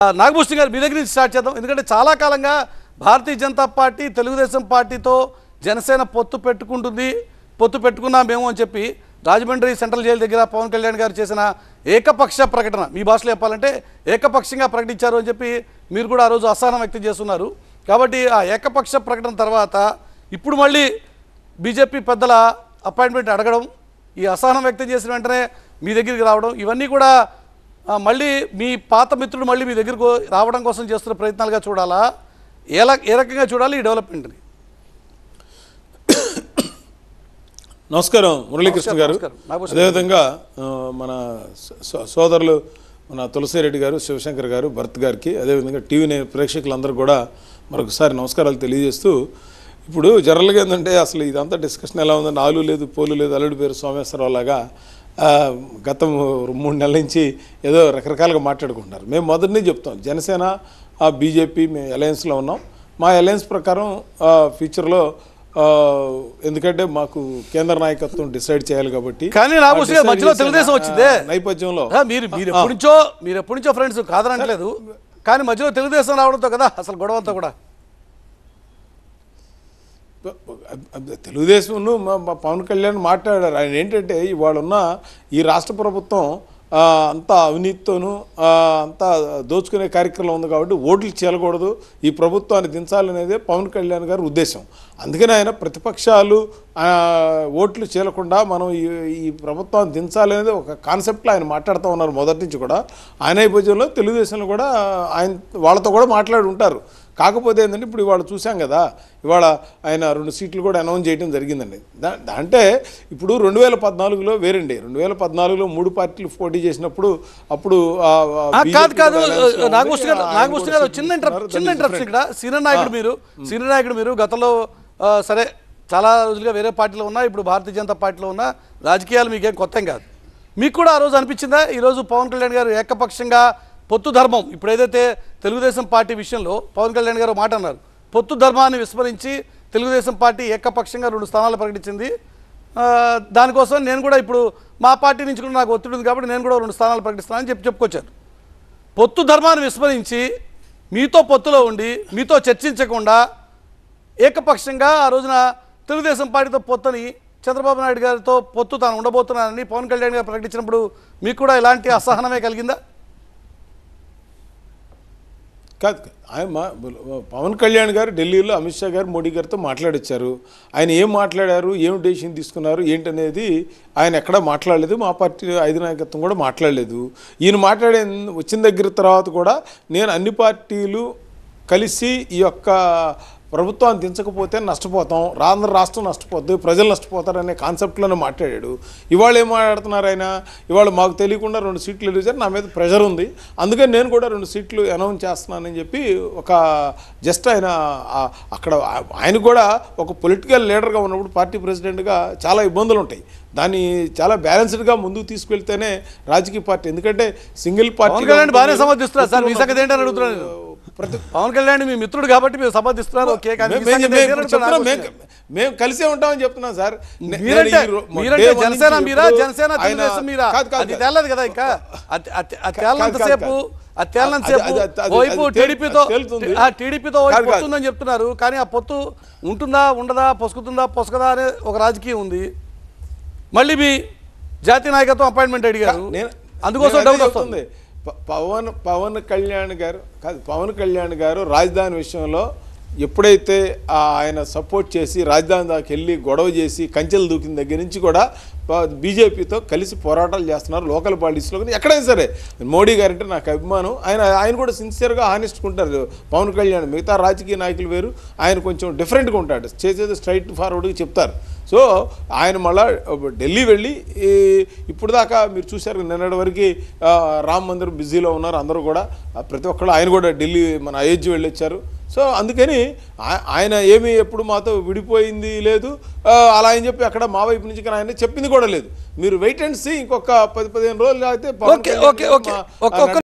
నాగభూషణ్ గారు మీ దగ్గర నుంచి స్టార్ట్ చేద్దాం. ఎందుకంటే చాలా కాలంగా భారతీయ జనతా పార్టీ తెలుగుదేశం పార్టీతో జనసేన పొత్తు పెట్టుకున్నామేమో అని చెప్పి రాజమండ్రి సెంట్రల్ జైలు దగ్గర పవన్ కళ్యాణ్ గారు చేసిన ఏకపక్ష ప్రకటన, మీ భాషలో చెప్పాలంటే ఏకపక్షంగా ప్రకటించారు అని చెప్పి మీరు కూడా ఆ రోజు అసహనం వ్యక్తం చేస్తున్నారు. కాబట్టి ఆ ఏకపక్ష ప్రకటన తర్వాత ఇప్పుడు మళ్ళీ బీజేపీ పెద్దల అపాయింట్మెంట్ అడగడం, ఈ అసహనం వ్యక్తం చేసిన వెంటనే మీ దగ్గరికి రావడం, ఇవన్నీ కూడా మళ్ళీ మీ పాత మిత్రుడు మళ్ళీ మీ దగ్గరకు రావడం కోసం చేస్తున్న ప్రయత్నాలుగా చూడాలా? ఏ రకంగా చూడాలి ఈ డెవలప్మెంట్ని? నమస్కారం మురళీకృష్ణ గారు. అదేవిధంగా మన సోదరులు మన తులసిరెడ్డి గారు, శివశంకర్ గారు, భరత్ గారికి, అదేవిధంగా టీవీ ప్రేక్షకులందరూ కూడా మరొకసారి నమస్కారాలు తెలియజేస్తూ, ఇప్పుడు జనరల్గా ఏంటంటే అసలు ఇదంతా డిస్కషన్ ఎలా ఉందంటే ఆలు లేదు పోలు లేదు అల్లుడి పేరు సోమేశ్వరరావు లాగా గతం 3 నెలల నుంచి ఏదో రకరకాలుగా మాట్లాడుకుంటున్నారు. మేము మొదటి నుంచి చెప్తాం, జనసేన బీజేపీ మేము అలయన్స్లో ఉన్నాం. మా అలయన్స్ ప్రకారం ఫ్యూచర్లో ఎందుకంటే మాకు కేంద్ర నాయకత్వం డిసైడ్ చేయాలి కాబట్టి. కానీ మధ్యలో తెలుగుదేశం వచ్చిందే నేపథ్యంలో మీరు ఎప్పటి నుంచో ఫ్రెండ్స్ కాదనట్లేదు, కానీ మధ్యలో తెలుగుదేశం రావడంతో కదా అసలు గొడవ అంతా కూడా. తెలుగుదేశం పవన్ కళ్యాణ్ మాట్లాడారు. ఆయన ఏంటంటే ఇవాళ ఉన్న ఈ రాష్ట్ర ప్రభుత్వం అంతా అవినీతితోనూ అంతా దోచుకునే కార్యక్రమం ఉంది కాబట్టి ఓట్లు చేయకూడదు, ఈ ప్రభుత్వాన్ని దించాలనేదే పవన్ కళ్యాణ్ గారి ఉద్దేశం. అందుకని ఆయన ప్రతిపక్షాలు ఓట్లు చేయకుండా మనం ఈ ప్రభుత్వాన్ని దించాలనేది ఒక కాన్సెప్ట్లో ఆయన మాట్లాడుతూ ఉన్నారు మొదటి నుంచి కూడా. ఆయన నేపథ్యంలో తెలుగుదేశంలో కూడా ఆయన వాళ్ళతో కూడా మాట్లాడి ఉంటారు. కాకపోతే ఏంటంటే ఇప్పుడు ఇవాళ చూసాం కదా, ఇవాళ ఆయన 2 సీట్లు కూడా అనౌన్స్ చేయడం జరిగిందండి. అంటే ఇప్పుడు 2014లో వేరండి, 2014లో 3 పార్టీలు పోటీ చేసినప్పుడు అప్పుడు నాగభూషణ్ గారు చిన్న ఇంటరప్షన్ ఇక్కడ. సీనియర్ నాయకుడు మీరు గతంలో సరే చాలా రోజులుగా వేరే పార్టీలో ఉన్నా, ఇప్పుడు భారతీయ జనతా పార్టీలో ఉన్నా, రాజకీయాలు మీకేం కొత్త కాదు. మీకు కూడా ఆ రోజు అనిపించిందా ఈరోజు పవన్ కళ్యాణ్ గారు ఏకపక్షంగా పొత్తు ధర్మం, ఇప్పుడు ఏదైతే తెలుగుదేశం పార్టీ విషయంలో పవన్ కళ్యాణ్ గారు మాట అన్నారు, పొత్తు ధర్మాన్ని విస్మరించి తెలుగుదేశం పార్టీ ఏకపక్షంగా 2 స్థానాలు ప్రకటించింది, దానికోసం నేను కూడా ఇప్పుడు మా పార్టీ నుంచి కూడా నాకు ఒత్తిడి ఉంది కాబట్టి నేను కూడా 2 స్థానాలు ప్రకటిస్తానని చెప్పుకొచ్చారు. పొత్తు ధర్మాన్ని విస్మరించి మీతో పొత్తులో ఉండి మీతో చర్చించకుండా ఏకపక్షంగా ఆ రోజున తెలుగుదేశం పార్టీతో పొత్తుని, చంద్రబాబు నాయుడు గారితో పొత్తు తాను ఉండబోతున్నానని పవన్ కళ్యాణ్ గారు ప్రకటించినప్పుడు మీకు కూడా ఇలాంటి అసహనమే కలిగిందా? కాదు, ఆయన పవన్ కళ్యాణ్ గారు ఢిల్లీలో అమిత్ షా గారు మోడీ గారితో మాట్లాడొచ్చారు. ఆయన ఏం మాట్లాడారు, ఏం డెసిషన్ తీసుకున్నారు ఏంటనేది ఆయన ఎక్కడా మాట్లాడలేదు. మా పార్టీ నాయకత్వం కూడా మాట్లాడలేదు. ఈయన వచ్చిన దగ్గర తర్వాత కూడా నేను అన్ని పార్టీలు కలిసి ఈ యొక్క ప్రభుత్వాన్ని దించకపోతే నష్టపోతాం, ఆంధ్ర రాష్ట్రం నష్టపోద్ది, ప్రజలు నష్టపోతారనే కాన్సెప్ట్లోనే మాట్లాడాడు. ఇవాళ ఏం మాట్లాడుతున్నారు ఆయన, ఇవాళ మాకు తెలియకుండా 2 సీట్లు ఎలిచారు, నా మీద ప్రెషర్ ఉంది, అందుకని నేను కూడా 2 సీట్లు అనౌన్స్ చేస్తున్నానని చెప్పి ఒక జస్ట్ ఆయన అక్కడ ఆయన కూడా ఒక పొలిటికల్ లీడర్గా ఉన్నప్పుడు పార్టీ ప్రెసిడెంట్గా చాలా ఇబ్బందులు ఉంటాయి. దాన్ని చాలా బ్యాలెన్స్డ్గా ముందుకు తీసుకెళ్తేనే రాజకీయ పార్టీ, ఎందుకంటే సింగిల్ పార్టీ బాగానే సమర్థిస్తున్నారు సార్. మీ సంగతి ఏంటని అడుగుతున్నాను. పవన్ కళ్యాణ్ మీ మిత్రుడు కాబట్టి మీరు సమర్థిస్తున్నారు, మేము కలిసే ఉంటామని చెప్తున్నాం సార్. జనసేన మీరా, జనసేన తెలుగుదేశం మీరా, అది తేలదు కదా. ఇంకా తేలినంతసేపు వైపు టీడీపీతో పొత్తుందని చెప్తున్నారు, కానీ ఆ పొత్తు ఉంటుందా ఉండదా, పొసకదా అనే ఒక రాజకీయం ఉంది. మళ్ళీ మీ జాతీయ నాయకత్వం అపాయింట్మెంట్ అడిగారు, అందుకోసం డౌట్ వస్తుంది. పవన్ కళ్యాణ్ గారు రాజధాని విషయంలో ఎప్పుడైతే ఆయన సపోర్ట్ చేసి రాజధాని దాకా వెళ్ళి గొడవ చేసి కంచెలు దూకిన దగ్గర నుంచి కూడా బీజేపీతో కలిసి పోరాటాలు చేస్తున్నారు. లోకల్ పాలిటిక్స్లో కానీ ఎక్కడైనా సరే మోడీ గారంటే నాకు అభిమానం. ఆయన కూడా సిన్సియర్గా హానెస్ట్గా ఉంటారు పవన్ కళ్యాణ్. మిగతా రాజకీయ నాయకులు వేరు, ఆయన కొంచెం డిఫరెంట్గా ఉంటాడు, చేసేది స్ట్రైట్ ఫార్వర్డ్గా చెప్తారు. సో ఆయన మళ్ళా ఢిల్లీ వెళ్ళి ఇప్పుడు దాకా మీరు చూశారు, నిన్నటి వరకు రామ్ మందిర్ బిజీలో ఉన్నారు అందరూ కూడా, ప్రతి ఒక్కళ్ళు. ఆయన కూడా ఢిల్లీ మన అయోధ్య వెళ్ళి వచ్చారు. సో అందుకని ఆయన ఏమీ ఎప్పుడు మాతో విడిపోయింది లేదు, అలా అని చెప్పి అక్కడ మా వైపు నుంచి ఆయన చెప్పింది కూడా లేదు. మీరు వెయిట్ అండ్ సీ, ఇంకొక 10-15 రోజులు అయితే